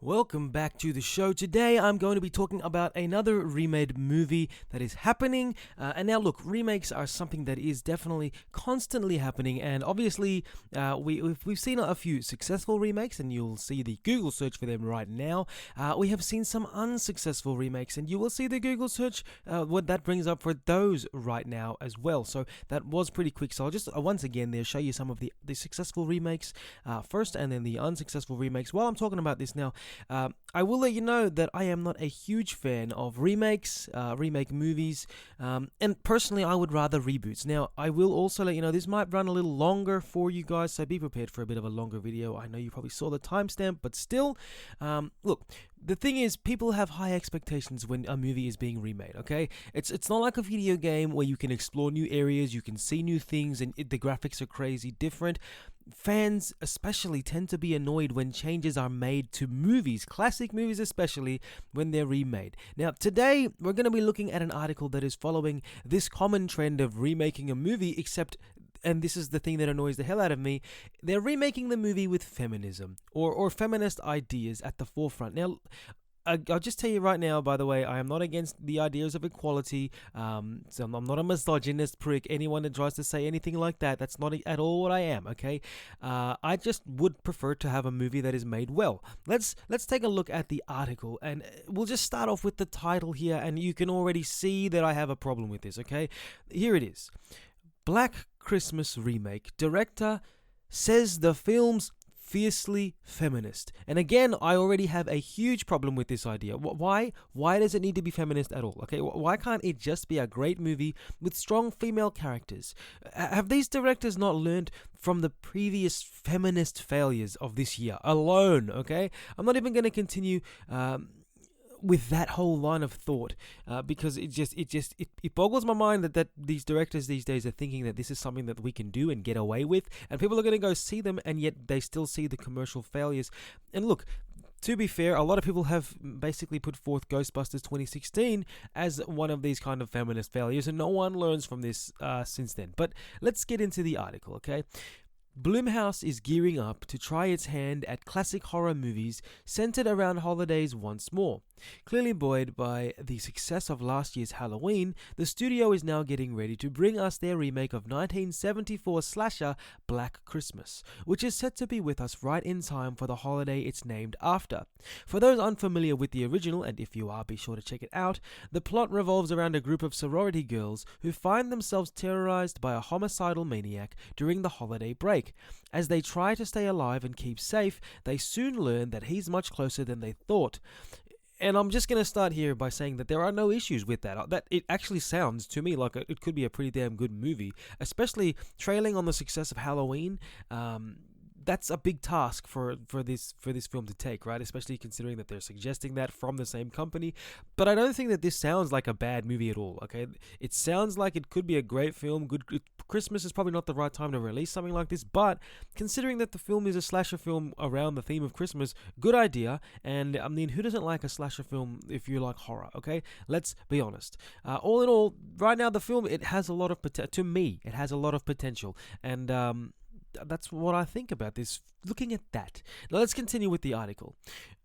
Welcome back to the show. Today I'm going to be talking about another remade movie that is happening. And now, look, remakes are something that is definitely constantly happening. And obviously, we've seen a few successful remakes, and you'll see the Google search for them right now. We have seen some unsuccessful remakes, and you will see the Google search what that brings up for those right now as well. So that was pretty quick. So I'll just once again there show you some of the successful remakes first, and then the unsuccessful remakes. While I'm talking about this now. I will let you know that I am not a huge fan of remakes, remake movies, and personally I would rather reboots. Now, I will also let you know this might run a little longer for you guys, so be prepared for a bit of a longer video. I know you probably saw the timestamp, but still, look, the thing is, people have high expectations when a movie is being remade, okay? It's not like a video game where you can explore new areas, you can see new things, and the graphics are crazy different. Fans especially tend to be annoyed when changes are made to movies, classic movies especially, when they're remade. Now, today, we're going to be looking at an article that is following this common trend of remaking a movie, except, and this is the thing that annoys the hell out of me, they're remaking the movie with feminism, or feminist ideas at the forefront. Now, I'll just tell you right now, by the way, I am not against the ideas of equality. So I'm not a misogynist prick. Anyone that tries to say anything like that, that's not at all what I am, okay? I just would prefer to have a movie that is made well. Let's take a look at the article, and we'll just start off with the title here, and you can already see that I have a problem with this, okay? Here it is. Black Christmas Remake. Director says the film's fiercely feminist. And again, I already have a huge problem with this idea. Why? Why does it need to be feminist at all? Okay, why can't it just be a great movie with strong female characters? Have these directors not learned from the previous feminist failures of this year alone? Okay, I'm not even going to continue with that whole line of thought, because it boggles my mind that these directors these days are thinking that this is something that we can do and get away with, and people are going to go see them, and yet they still see the commercial failures. And look, to be fair, a lot of people have basically put forth Ghostbusters 2016 as one of these kind of feminist failures, and no one learns from this since then. But let's get into the article, okay? Blumhouse is gearing up to try its hand at classic horror movies centered around holidays once more. Clearly buoyed by the success of last year's Halloween, the studio is now getting ready to bring us their remake of 1974 slasher Black Christmas, which is set to be with us right in time for the holiday it's named after. For those unfamiliar with the original, and if you are, be sure to check it out, the plot revolves around a group of sorority girls who find themselves terrorized by a homicidal maniac during the holiday break. As they try to stay alive and keep safe, they soon learn that he's much closer than they thought. And I'm just going to start here by saying that there are no issues with that. That it actually sounds to me like it could be a pretty damn good movie, especially trailing on the success of Halloween. That's a big task for this film to take, right? Especially considering that they're suggesting that from the same company. But I don't think that this sounds like a bad movie at all, okay? It sounds like it could be a great film. Christmas is probably not the right time to release something like this, but considering that the film is a slasher film around the theme of Christmas, good idea. And I mean, who doesn't like a slasher film if you like horror, okay? Let's be honest. All in all, right now the film, it has a lot of potential. To me, it has a lot of potential. And that's what I think about this, looking at that. Now let's continue with the article.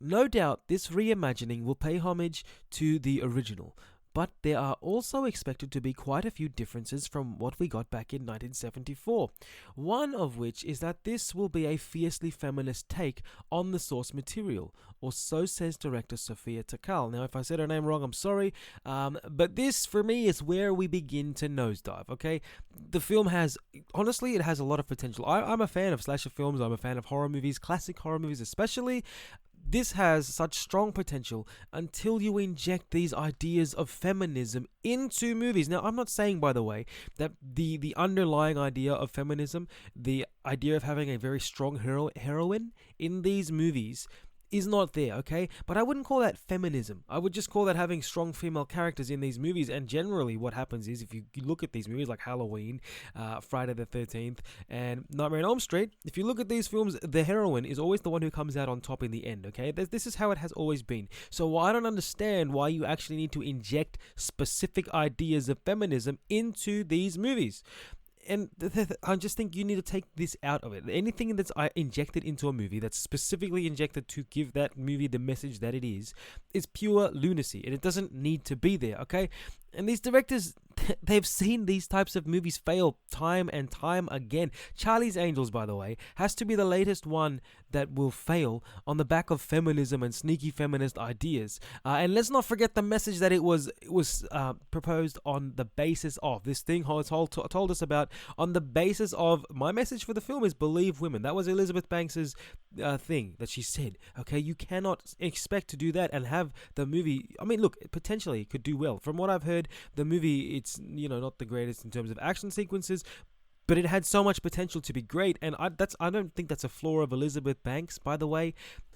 No doubt this reimagining will pay homage to the original, but there are also expected to be quite a few differences from what we got back in 1974. One of which is that this will be a fiercely feminist take on the source material, or so says director Sofia Takal. Now, if I said her name wrong, I'm sorry, but this, for me, is where we begin to nosedive, okay? The film has, honestly, it has a lot of potential. I'm a fan of slasher films, I'm a fan of horror movies, classic horror movies especially. This has such strong potential until you inject these ideas of feminism into movies. Now, I'm not saying, by the way, that the underlying idea of feminism, the idea of having a very strong heroine in these movies is not there, okay? But I wouldn't call that feminism. I would just call that having strong female characters in these movies. And generally what happens is, if you look at these movies like Halloween, Friday the 13th, and Nightmare on Elm Street, if you look at these films, the heroine is always the one who comes out on top in the end, okay? This is how it has always been. So I don't understand why you actually need to inject specific ideas of feminism into these movies. I just think you need to take this out of it. Anything that's injected into a movie, that's specifically injected to give that movie the message that it is pure lunacy, and it doesn't need to be there, okay? And these directors, they've seen these types of movies fail time and time again. Charlie's Angels, by the way, has to be the latest one that will fail on the back of feminism and sneaky feminist ideas. And let's not forget the message that it was proposed on the basis of. This thing told us about on the basis of, my message for the film is believe women. That was Elizabeth Banks's thing that she said. Okay, you cannot expect to do that and have the movie. I mean, look, potentially it could do well. From what I've heard, the movie, it's not the greatest in terms of action sequences, but it had so much potential to be great. And I don't think that's a flaw of Elizabeth Banks, by the way.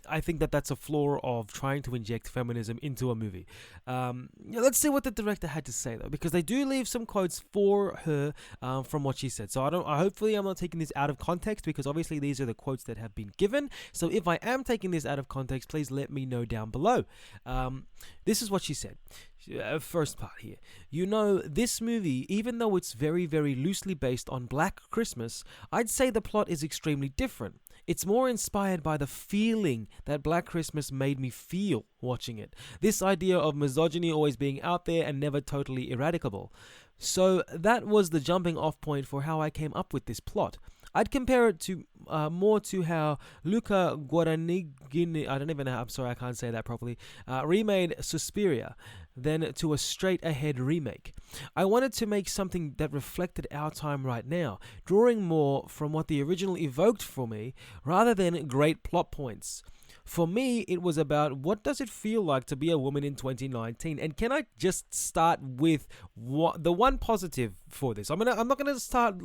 I think that's a flaw of trying to inject feminism into a movie. Let's see what the director had to say, though, because they do leave some quotes for her from what she said. So hopefully I'm not taking this out of context, because obviously these are the quotes that have been given. So if I am taking this out of context, please let me know down below. This is what she said. First part here. This movie, even though it's very, very loosely based on Black Christmas, I'd say the plot is extremely different. It's more inspired by the feeling that Black Christmas made me feel watching it. This idea of misogyny always being out there and never totally eradicable. So that was the jumping off point for how I came up with this plot. I'd compare it to more to how Luca Guadagnini, I'm sorry, I can't say that properly, remade Suspiria than to a straight-ahead remake. I wanted to make something that reflected our time right now, drawing more from what the original evoked for me rather than great plot points. For me, it was about what does it feel like to be a woman in 2019. And can I just start with the one positive for this? I'm not gonna start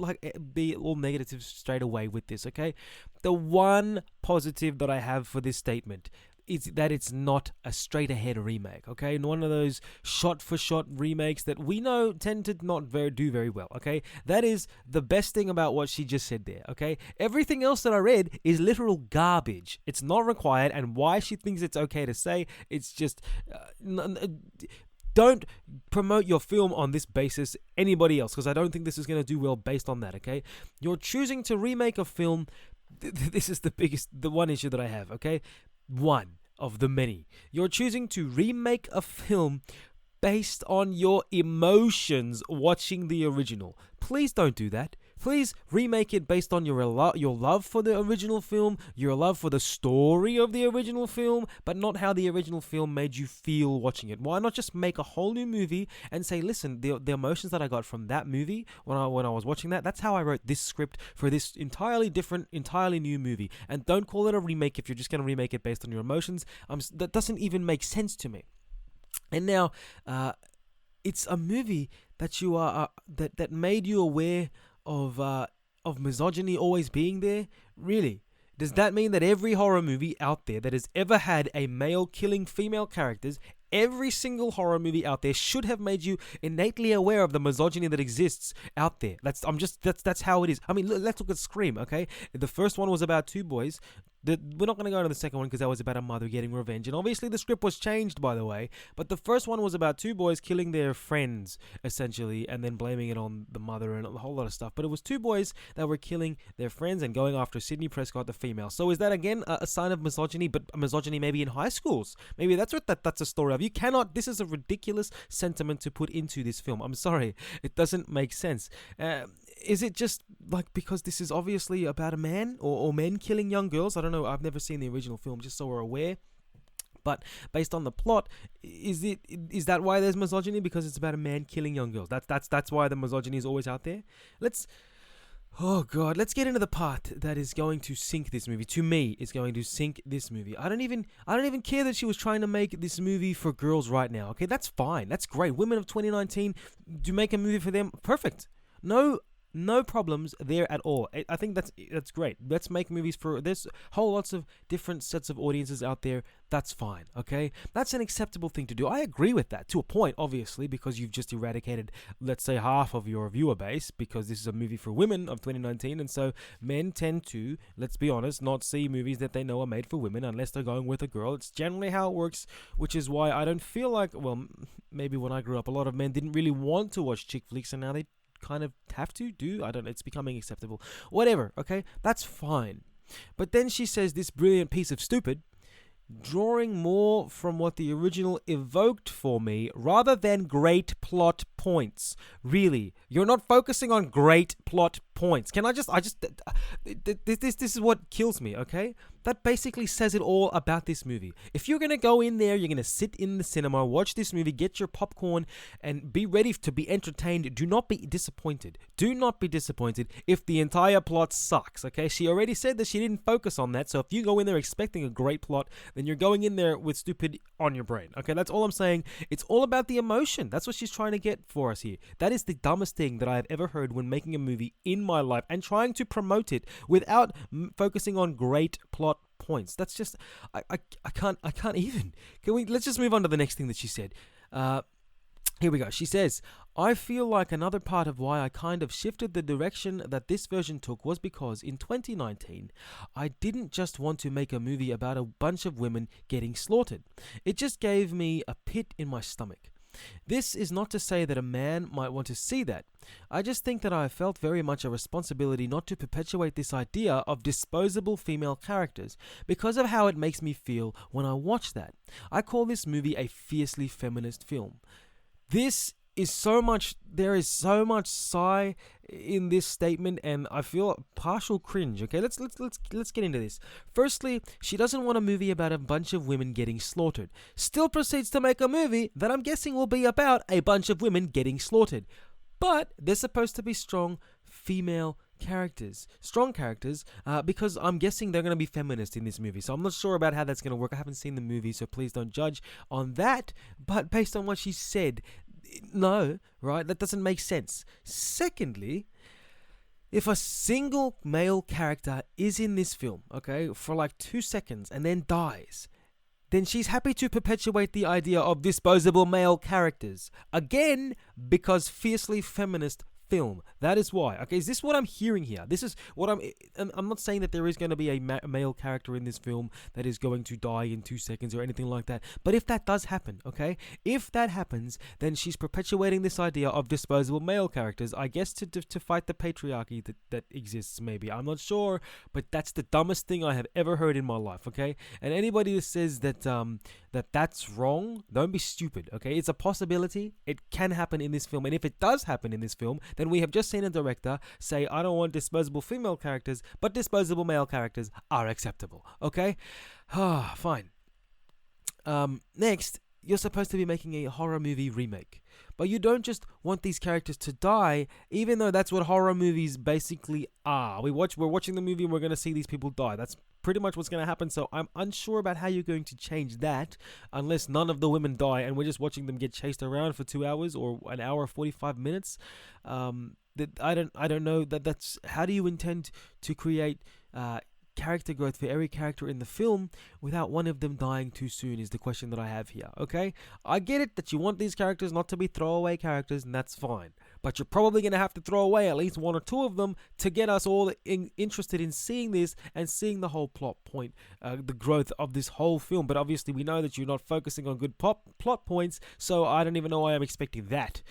be all negative straight away with this, okay? The one positive that I have for this statement is that it's not a straight-ahead remake, okay? And one of those shot-for-shot remakes that we know tend to not do very well, okay? That is the best thing about what she just said there, okay? Everything else that I read is literal garbage. It's not required, and why she thinks it's okay to say, it's just... don't promote your film on this basis, anybody else, because I don't think this is going to do well based on that, okay? You're choosing to remake a film... This is the one issue that I have, okay? One of the many. You're choosing to remake a film based on your emotions watching the original. Please don't do that. Please remake it based on your love for the original film, your love for the story of the original film, but not how the original film made you feel watching it. Why not just make a whole new movie and say, listen, the emotions that I got from that movie when I was watching that's how I wrote this script for this entirely different, entirely new movie. And don't call it a remake if you're just going to remake it based on your emotions. That doesn't even make sense to me. And now, it's a movie that you are that made you aware of misogyny always being there. Really? Does that mean that every horror movie out there that has ever had a male killing female characters, every single horror movie out there should have made you innately aware of the misogyny that exists out there? That's how it is. I mean, let's look at Scream, okay? The first one was about two boys. We're not going to go into the second one because that was about a mother getting revenge. And obviously the script was changed, by the way. But the first one was about two boys killing their friends, essentially, and then blaming it on the mother and a whole lot of stuff. But it was two boys that were killing their friends and going after Sidney Prescott, the female. So is that, again, a sign of misogyny, but misogyny maybe in high schools? Maybe that's what that's a story of. You cannot... This is a ridiculous sentiment to put into this film. I'm sorry. It doesn't make sense. Is it just because this is obviously about a man or men killing young girls? I don't know. I've never seen the original film, just so we're aware. But based on the plot, is that why there's misogyny? Because it's about a man killing young girls. That's why the misogyny is always out there. Let's get into the part that is going to sink this movie. To me, it's going to sink this movie. I don't even care that she was trying to make this movie for girls right now. Okay, that's fine. That's great. Women of 2019, do make a movie for them. Perfect. No problems there at all. I think that's great. Let's make movies for... There's whole lots of different sets of audiences out there. That's fine, okay? That's an acceptable thing to do. I agree with that, to a point, obviously, because you've just eradicated, let's say, half of your viewer base, because this is a movie for women of 2019, and so men tend to, let's be honest, not see movies that they know are made for women unless they're going with a girl. It's generally how it works, which is why I don't feel like... Well, maybe when I grew up, a lot of men didn't really want to watch chick flicks, and now they kind of have to do. I don't know. It's becoming acceptable. Whatever. Okay, that's fine. But then she says this brilliant piece of stupid, drawing more from what the original evoked for me rather than great plot points. Really, you're not focusing on great plot points. This is what kills me, okay? That basically says it all about this movie. If you're going to go in there, you're going to sit in the cinema, watch this movie, get your popcorn, and be ready to be entertained, do not be disappointed. Do not be disappointed if the entire plot sucks, okay? She already said that she didn't focus on that, so if you go in there expecting a great plot, then you're going in there with stupid on your brain, okay? That's all I'm saying. It's all about the emotion. That's what she's trying to get for us here. That is the dumbest thing that I have ever heard when making a movie in my life and trying to promote it without focusing on great plot points. That's just I can't even. Let's just move on to the next thing that she said. Here we go. She says, I feel like another part of why I kind of shifted the direction that this version took was because in 2019, I didn't just want to make a movie about a bunch of women getting slaughtered. It just gave me a pit in my stomach. This is not to say that a man might want to see that. I just think that I felt very much a responsibility not to perpetuate this idea of disposable female characters because of how it makes me feel when I watch that. I call this movie a fiercely feminist film. There is so much sigh in this statement, and I feel partial cringe. Okay, let's get into this. Firstly, she doesn't want a movie about a bunch of women getting slaughtered. Still proceeds to make a movie that I'm guessing will be about a bunch of women getting slaughtered. But they're supposed to be strong female characters, because I'm guessing they're going to be feminist in this movie. So I'm not sure about how that's going to work. I haven't seen the movie, so please don't judge on that. But based on what she said, no, right? That doesn't make sense. Secondly, if a single male character is in this film, okay, for like 2 seconds and then dies, then she's happy to perpetuate the idea of disposable male characters. Again, because fiercely feminist film. That is why. Okay, is this what I'm hearing here? This is what I'm not saying that there is going to be a male character in this film that is going to die in 2 seconds or anything like that. But if that does happen, okay, if that happens, then she's perpetuating this idea of disposable male characters, I guess to fight the patriarchy that exists, maybe. I'm not sure, but that's the dumbest thing I have ever heard in my life, okay? And anybody that says that's wrong, don't be stupid, okay? It's a possibility. It can happen in this film. And if it does happen in this film, then we have just seen a director say, I don't want disposable female characters, but disposable male characters are acceptable, okay? Fine. Next, you're supposed to be making a horror movie remake. But you don't just want these characters to die, even though that's what horror movies basically are. We're watching the movie and we're going to see these people die. That's pretty much what's going to happen. So I'm unsure about how you're going to change that unless none of the women die and we're just watching them get chased around for 2 hours or an hour 45 minutes. I don't know that's how do you intend to create character growth for every character in the film without one of them dying too soon is the question that I have here, okay? I get it that you want these characters not to be throwaway characters, and that's fine. But you're probably going to have to throw away at least one or two of them to get us all interested in seeing this and seeing the whole plot point, the growth of this whole film. But obviously we know that you're not focusing on good plot points, so I don't even know why I'm expecting that.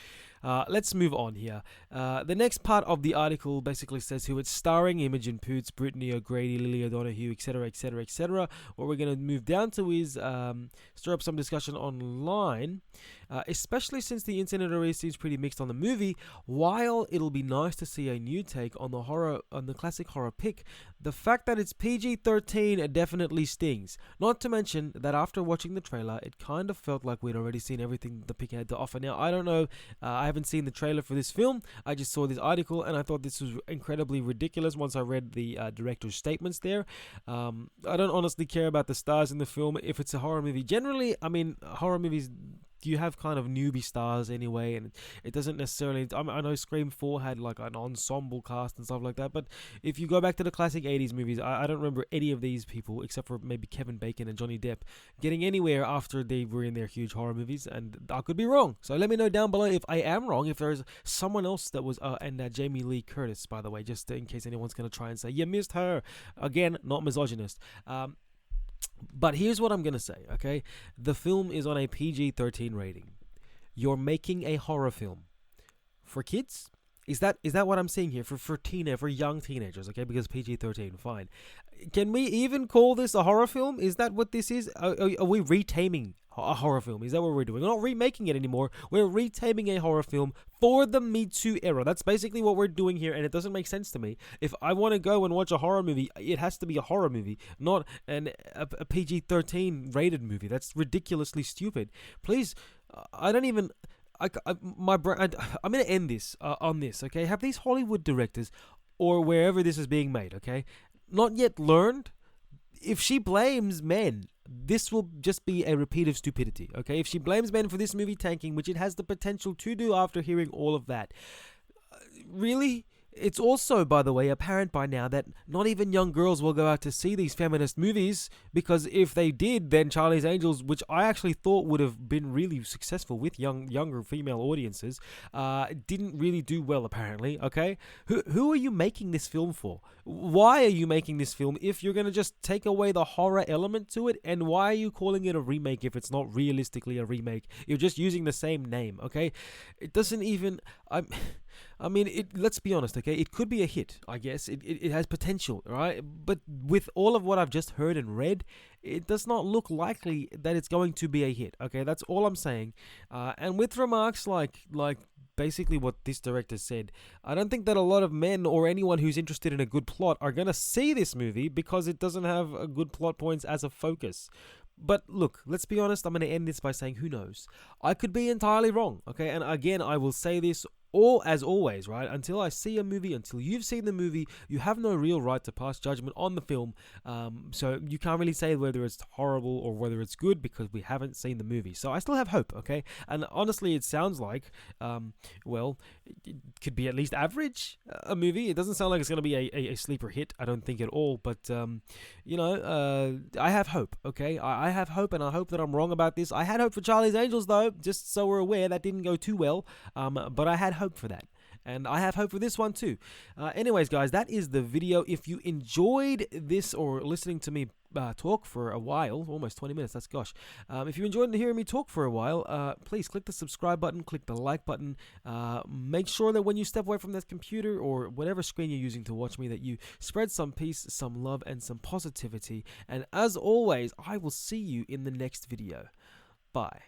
Let's move on here. The next part of the article basically says who it's starring: Imogen Poots, Brittany O'Grady, Lily O'Donoghue, etc., etc., etc. What we're going to move down to is stir up some discussion online, especially since the internet already seems pretty mixed on the movie. While it'll be nice to see a new take on the classic horror pick, the fact that it's PG-13 definitely stings. Not to mention that after watching the trailer, it kind of felt like we'd already seen everything the pick had to offer. Now, I don't know, I haven't seen the trailer for this film. I just saw this article and I thought this was incredibly ridiculous once I read the director's statements there. I don't honestly care about the stars in the film if it's a horror movie. Generally, I mean, horror movies, you have kind of newbie stars anyway, and it doesn't necessarily. I know Scream 4 had like an ensemble cast and stuff like that, but if you go back to the classic 80s movies, I don't remember any of these people, except for maybe Kevin Bacon and Johnny Depp, getting anywhere after they were in their huge horror movies, and I could be wrong. So let me know down below if I am wrong, if there's someone else that was, and Jamie Lee Curtis, by the way, just in case anyone's going to try and say, you missed her. Again, not misogynist. But here's what I'm going to say, okay? The film is on a PG-13 rating. You're making a horror film for kids? Is that what I'm seeing here for young teenagers? Okay, because PG-13, fine. Can we even call this a horror film? Is that what this is? Are we retaming a horror film? Is that what we're doing? We're not remaking it anymore. We're retaming a horror film for the Me Too era. That's basically what we're doing here, and it doesn't make sense to me. If I want to go and watch a horror movie, it has to be a horror movie, not a PG-13 rated movie. That's ridiculously stupid. Please, I don't even. I'm gonna end this on this. Okay, have these Hollywood directors or wherever this is being made, okay, not yet learned? If she blames men, this will just be a repeat of stupidity, okay? If she blames men for this movie tanking, which it has the potential to do after hearing all of that, really? It's also, by the way, apparent by now that not even young girls will go out to see these feminist movies, because if they did, then Charlie's Angels, which I actually thought would have been really successful with younger female audiences, didn't really do well, apparently, okay? Who are you making this film for? Why are you making this film if you're going to just take away the horror element to it? And why are you calling it a remake if it's not realistically a remake? You're just using the same name, okay? It doesn't even... I mean, let's be honest, okay? It could be a hit, I guess. It has potential, right? But with all of what I've just heard and read, it does not look likely that it's going to be a hit, okay? That's all I'm saying. And with remarks like basically what this director said, I don't think that a lot of men or anyone who's interested in a good plot are going to see this movie because it doesn't have a good plot points as a focus. But look, let's be honest, I'm going to end this by saying, who knows? I could be entirely wrong, okay? And again, I will say this all as always, right? Until I see a movie, until you've seen the movie, you have no real right to pass judgment on the film. So you can't really say whether it's horrible or whether it's good because we haven't seen the movie. So I still have hope, okay? And honestly, it sounds like, well, it could be at least average, a movie. It doesn't sound like it's going to be a sleeper hit, I don't think at all. But, you know, I have hope, okay? I have hope, and I hope that I'm wrong about this. I had hope for Charlie's Angels, though, just so we're aware. That didn't go too well, but I had hope for that. And I have hope for this one too. Anyways, guys, that is the video. If you enjoyed this or listening to me talk for a while, almost 20 minutes, that's gosh. If you enjoyed hearing me talk for a while, please click the subscribe button, click the like button. Make sure that when you step away from that computer or whatever screen you're using to watch me, that you spread some peace, some love, and some positivity. And as always, I will see you in the next video. Bye.